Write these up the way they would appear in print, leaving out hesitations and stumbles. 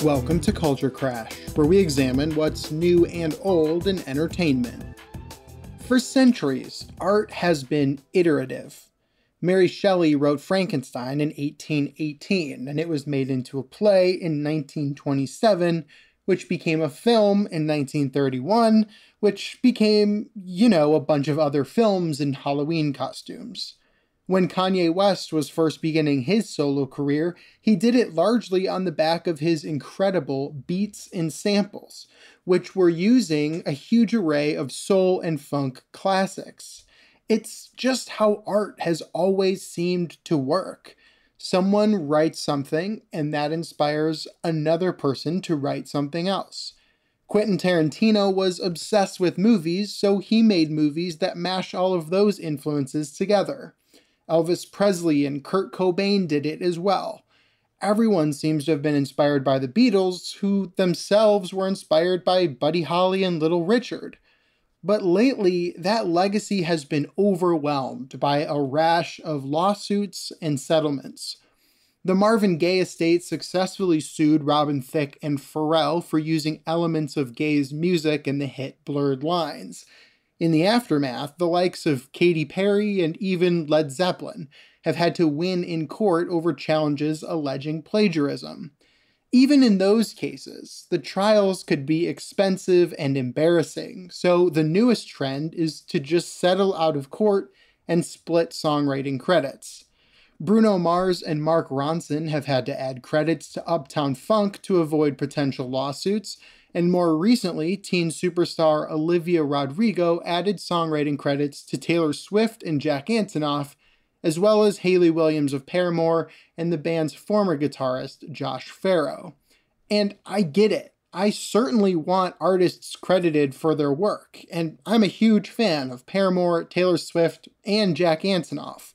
Welcome to Culture Crash, where we examine what's new and old in entertainment. For centuries, art has been iterative. Mary Shelley wrote Frankenstein in 1818, and it was made into a play in 1927, which became a film in 1931, which became, a bunch of other films in Halloween costumes. When Kanye West was first beginning his solo career, he did it largely on the back of his incredible beats and samples, which were using a huge array of soul and funk classics. It's just how art has always seemed to work. Someone writes something, and that inspires another person to write something else. Quentin Tarantino was obsessed with movies, so he made movies that mash all of those influences together. Elvis Presley and Kurt Cobain did it as well. Everyone seems to have been inspired by the Beatles, who themselves were inspired by Buddy Holly and Little Richard. But lately, that legacy has been overwhelmed by a rash of lawsuits and settlements. The Marvin Gaye estate successfully sued Robin Thicke and Pharrell for using elements of Gaye's music in the hit Blurred Lines. In the aftermath, the likes of Katy Perry and even Led Zeppelin have had to win in court over challenges alleging plagiarism. Even in those cases, the trials could be expensive and embarrassing, so the newest trend is to just settle out of court and split songwriting credits. Bruno Mars and Mark Ronson have had to add credits to Uptown Funk to avoid potential lawsuits, and more recently, teen superstar Olivia Rodrigo added songwriting credits to Taylor Swift and Jack Antonoff, as well as Hayley Williams of Paramore and the band's former guitarist Josh Farro. And I get it. I certainly want artists credited for their work, and I'm a huge fan of Paramore, Taylor Swift, and Jack Antonoff.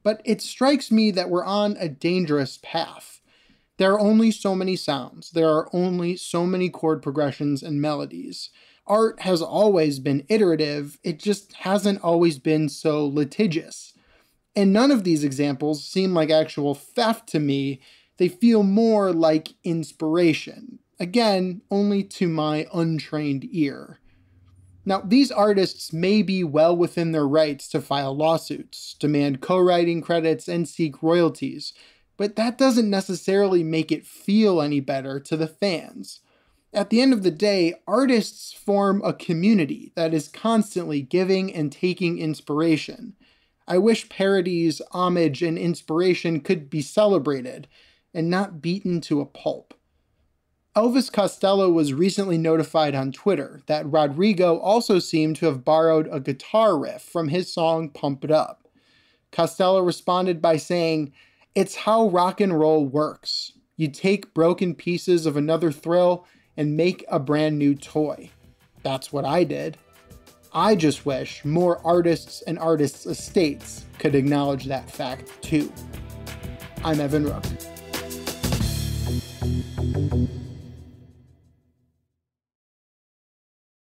But it strikes me that we're on a dangerous path. There are only so many sounds. There are only so many chord progressions and melodies. Art has always been iterative, it just hasn't always been so litigious. And none of these examples seem like actual theft to me. They feel more like inspiration. Again, only to my untrained ear. Now, these artists may be well within their rights to file lawsuits, demand co-writing credits, and seek royalties, but that doesn't necessarily make it feel any better to the fans. At the end of the day, artists form a community that is constantly giving and taking inspiration. I wish parodies, homage, and inspiration could be celebrated and not beaten to a pulp. Elvis Costello was recently notified on Twitter that Rodrigo also seemed to have borrowed a guitar riff from his song Pump It Up. Costello responded by saying, "It's how rock and roll works. You take broken pieces of another thrill and make a brand new toy. That's what I did. I just wish more artists and artists' estates could acknowledge that fact too." I'm Evan Rook.